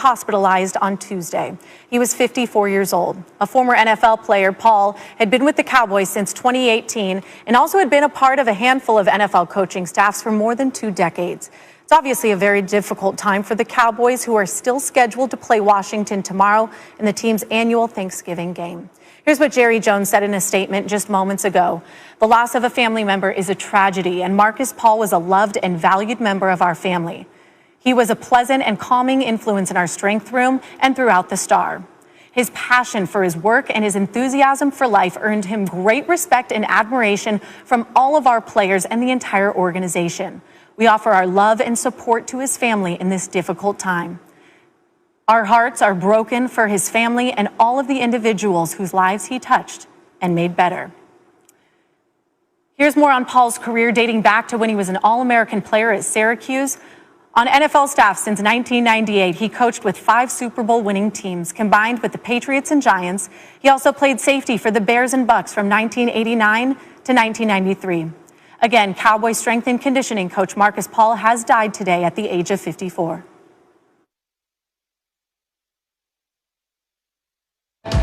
hospitalized on Tuesday. He was 54 years old. A former NFL player, Paul, had been with the Cowboys since 2018 and also had been a part of a handful of NFL coaching staffs for more than 2 decades. It's obviously a very difficult time for the Cowboys, who are still scheduled to play Washington tomorrow in the team's annual Thanksgiving game. Here's what Jerry Jones said in a statement just moments ago. The loss of a family member is a tragedy, and Markus Paul was a loved and valued member of our family. He was a pleasant and calming influence in our strength room and throughout the Star. His passion for his work and his enthusiasm for life earned him great respect and admiration from all of our players and the entire organization. We offer our love and support to his family in this difficult time. Our hearts are broken for his family and all of the individuals whose lives he touched and made better. Here's more on Paul's career dating back to when he was an All-American player at Syracuse. On NFL staff since 1998, he coached with 5 Super Bowl winning teams, combined with the Patriots and Giants. He also played safety for the Bears and Bucks from 1989 to 1993. Again, Cowboy strength and conditioning coach Markus Paul has died today at the age of 54.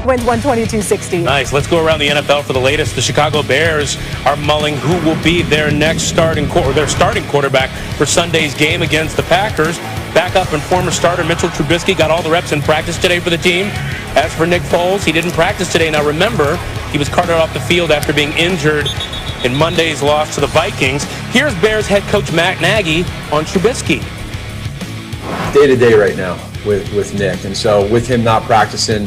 Wins 122-60. Nice. Let's go around the NFL for the latest. The Chicago Bears are mulling who will be their next starting quarterback for Sunday's game against the Packers. Backup and former starter Mitchell Trubisky got all the reps in practice today for the team. As for Nick Foles, he didn't practice today. Now remember, he was carted off the field after being injured in Monday's loss to the Vikings. Here's Bears head coach Matt Nagy on Trubisky. Day-to-day right now with Nick, and so with him not practicing,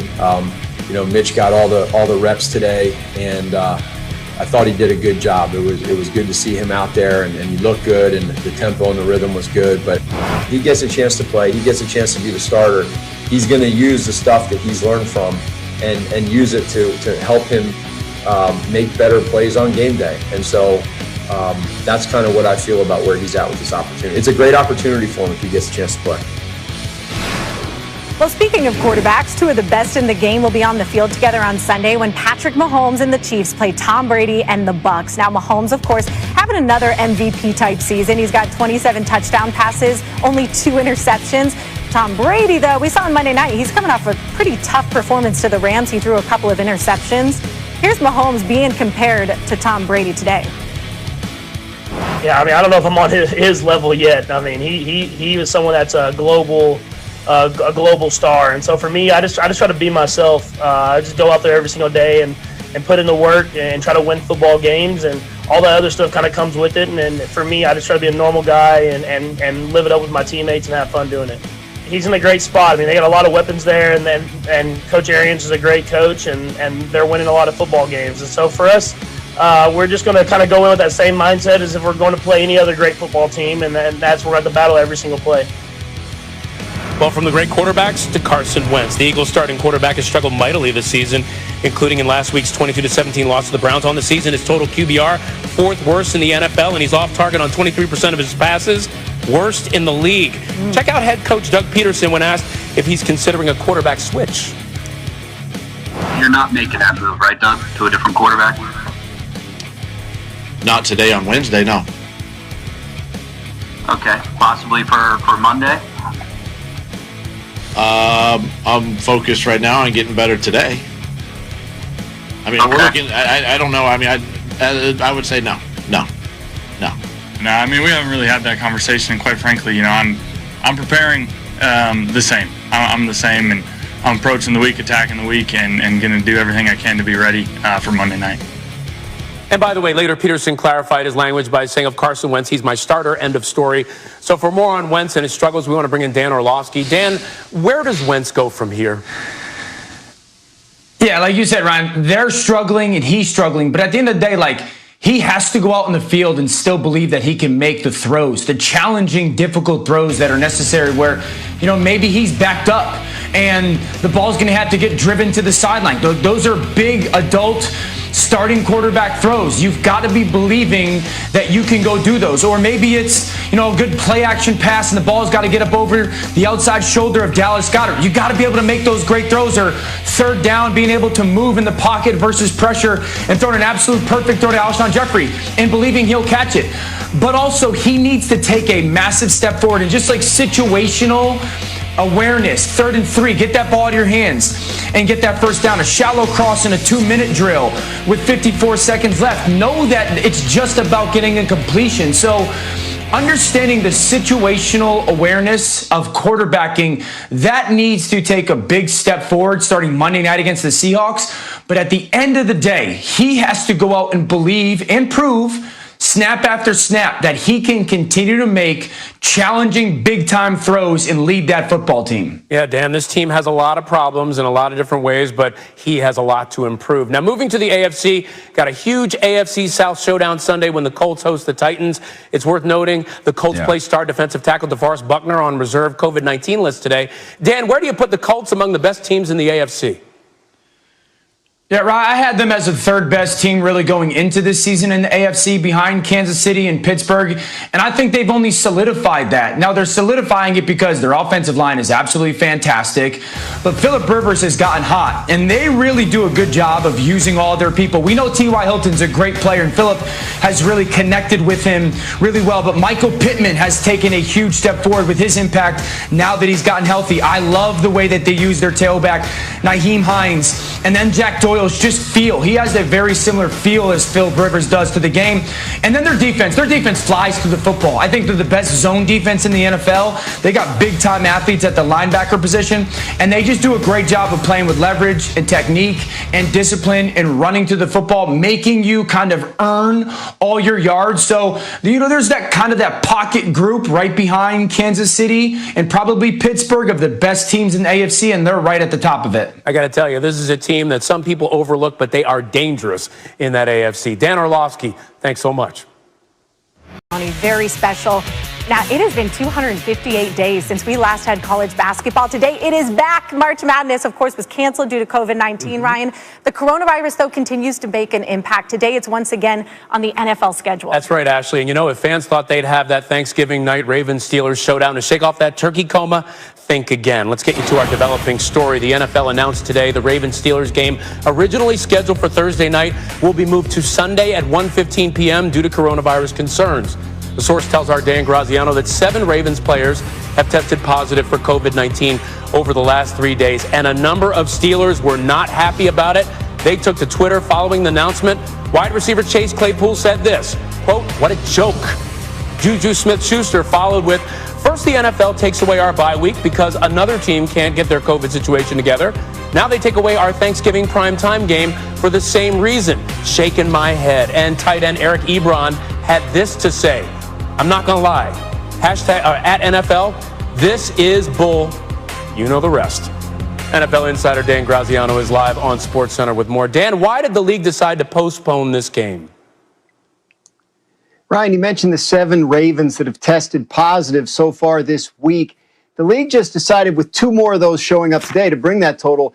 Mitch got all the reps today, and I thought he did a good job. It was good to see him out there, and he looked good, and the tempo and the rhythm was good. But he gets a chance to play. He gets a chance to be the starter. He's going to use the stuff that he's learned from, and use it to help him make better plays on game day. And so that's kind of what I feel about where he's at with this opportunity. It's a great opportunity for him if he gets a chance to play. Well, speaking of quarterbacks, 2 of the best in the game will be on the field together on Sunday when Patrick Mahomes and the Chiefs play Tom Brady and the Bucks. Now, Mahomes, of course, having another MVP-type season. He's got 27 touchdown passes, only 2 interceptions. Tom Brady, though, we saw on Monday night, he's coming off a pretty tough performance to the Rams. He threw a couple of interceptions. Here's Mahomes being compared to Tom Brady today. Yeah, I don't know if I'm on his level yet. I mean, he was someone that's a global star, and so for me, I just try to be myself. I just go out there every single day and put in the work and try to win football games, and all that other stuff kind of comes with it. And for me, I just try to be a normal guy and live it up with my teammates and have fun doing it. He's in a great spot. I mean, they got a lot of weapons there, and Coach Arians is a great coach, and they're winning a lot of football games. And so for us, we're just going to kind of go in with that same mindset as if we're going to play any other great football team, and that's where we're at the battle every single play. Well, from the great quarterbacks to Carson Wentz, the Eagles starting quarterback has struggled mightily this season, including in last week's 22-17 loss to the Browns. On the season, his total QBR, 4th worst in the NFL, and he's off target on 23% of his passes, worst in the league. Check out head coach Doug Peterson when asked if he's considering a quarterback switch. You're not making that move, right, Doug, to a different quarterback? Not today on Wednesday, no. Okay, possibly for Monday? I'm focused right now on getting better today. I mean, okay. We're looking. I don't know. I mean, I would say no. No. I mean, we haven't really had that conversation. Quite frankly, I'm preparing the same. I'm the same, and I'm approaching the week, attacking the week, and going to do everything I can to be ready for Monday night. And by the way, later Peterson clarified his language by saying of Carson Wentz, he's my starter, end of story. So for more on Wentz and his struggles, we want to bring in Dan Orlovsky. Dan, where does Wentz go from here? Yeah, like you said, Ryan, they're struggling and he's struggling. But at the end of the day, he has to go out in the field and still believe that he can make the throws, the challenging, difficult throws that are necessary where, maybe he's backed up and the ball's going to have to get driven to the sideline. Those are big adult starting quarterback throws. You've got to be believing that you can go do those. Or maybe it's, a good play action pass and the ball's got to get up over the outside shoulder of Dallas Goedert. You got to be able to make those great throws, or 3rd down, being able to move in the pocket versus pressure and throwing an absolute perfect throw to Alshon Jeffrey and believing he'll catch it. But also he needs to take a massive step forward and just situational Awareness, 3rd and 3, get that ball out of your hands and get that first down. A shallow cross in a 2-minute drill with 54 seconds left. Know that it's just about getting a completion. So understanding the situational awareness of quarterbacking, that needs to take a big step forward starting Monday night against the Seahawks. But at the end of the day, he has to go out and believe and prove snap after snap that he can continue to make challenging big-time throws and lead that football team. Yeah, Dan, this team has a lot of problems in a lot of different ways, but he has a lot to improve. Now, moving to the AFC, got a huge AFC South showdown Sunday when the Colts host the Titans. It's worth noting the Colts play star defensive tackle DeForest Buckner on reserve COVID-19 list today. Dan, where do you put the Colts among the best teams in the AFC? Yeah, I had them as the 3rd best team really going into this season in the AFC behind Kansas City and Pittsburgh, and I think they've only solidified that. Now, they're solidifying it because their offensive line is absolutely fantastic, but Phillip Rivers has gotten hot, and they really do a good job of using all their people. We know T.Y. Hilton's a great player, and Phillip has really connected with him really well, but Michael Pittman has taken a huge step forward with his impact now that he's gotten healthy. I love the way that they use their tailback, Nyheim Hines, and then Jack Doyle. Just feel. He has a very similar feel as Phil Rivers does to the game. And then their defense flies through the football. I think they're the best zone defense in the NFL. They got big-time athletes at the linebacker position, and they just do a great job of playing with leverage and technique and discipline and running to the football, making you kind of earn all your yards. So, there's that kind of that pocket group right behind Kansas City and probably Pittsburgh of the best teams in the AFC, and they're right at the top of it. I got to tell you, this is a team that some people overlook, but they are dangerous in that AFC. Dan Orlovsky, thanks so much. Very special. Now, it has been 258 days since we last had college basketball. Today, it is back. March Madness, of course, was canceled due to COVID-19, Ryan. The coronavirus, though, continues to make an impact. Today, it's once again on the NFL schedule. That's right, Ashley. And if fans thought they'd have that Thanksgiving night Ravens-Steelers showdown to shake off that turkey coma, think again. Let's get you to our developing story. The NFL announced today the Ravens-Steelers game, originally scheduled for Thursday night, will be moved to Sunday at 1:15 p.m. due to coronavirus concerns. The source tells our Dan Graziano that 7 Ravens players have tested positive for COVID-19 over the last 3 days, and a number of Steelers were not happy about it. They took to Twitter following the announcement. Wide receiver Chase Claypool said this, quote, "What a joke." Juju Smith-Schuster followed with, "First, the NFL takes away our bye week because another team can't get their COVID situation together. Now they take away our Thanksgiving primetime game for the same reason. Shaking my head." And tight end Eric Ebron had this to say, "I'm not going to lie. Hashtag at NFL, this is bull. You know the rest." NFL insider Dan Graziano is live on SportsCenter with more. Dan, why did the league decide to postpone this game? Ryan, you mentioned the 7 Ravens that have tested positive so far this week. The league just decided with 2 more of those showing up today to bring that total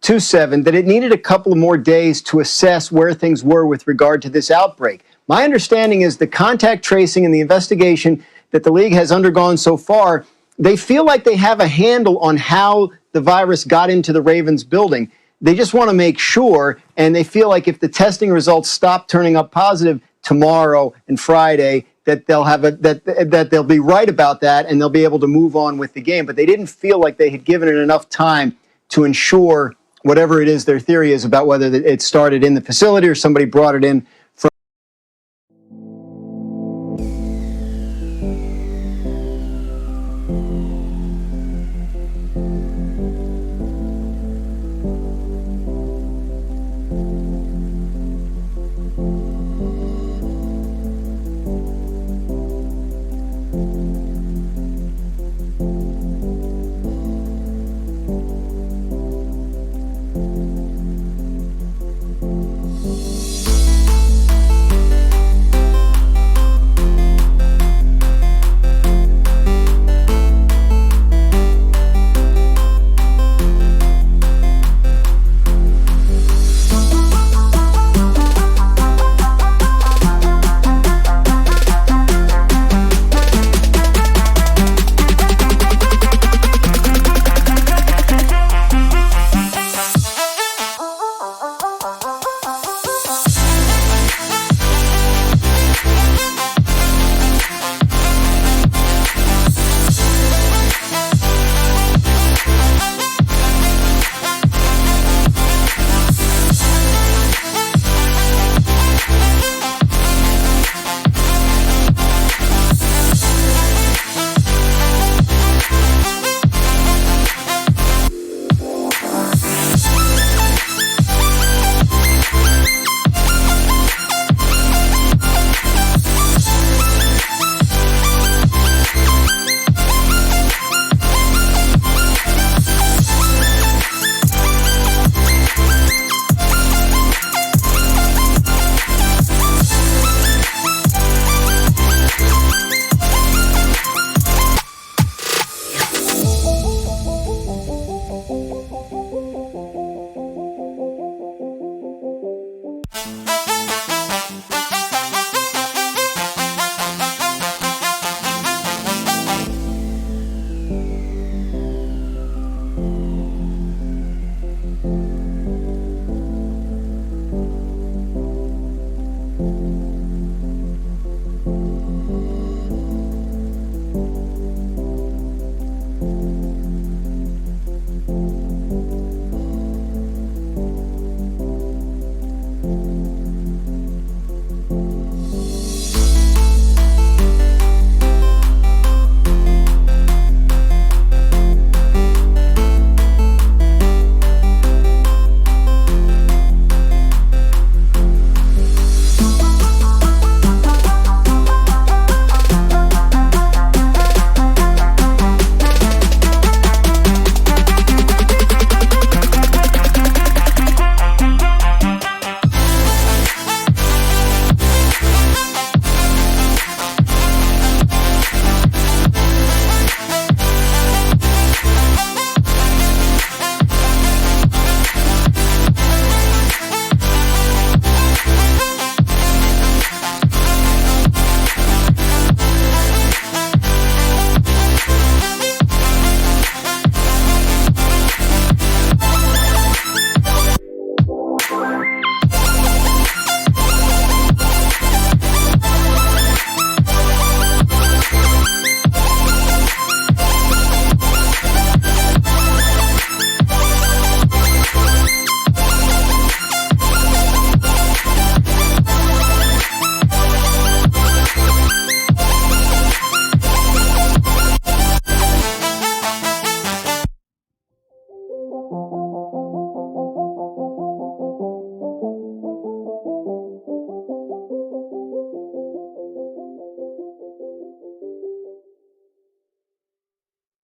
to 7, that it needed a couple of more days to assess where things were with regard to this outbreak. My understanding is the contact tracing and the investigation that the league has undergone so far, they feel like they have a handle on how the virus got into the Ravens building. They just want to make sure, and they feel like if the testing results stop turning up positive tomorrow and Friday, that they'll have that they'll be right about that and they'll be able to move on with the game. But they didn't feel like they had given it enough time to ensure whatever it is their theory is about whether it started in the facility or somebody brought it in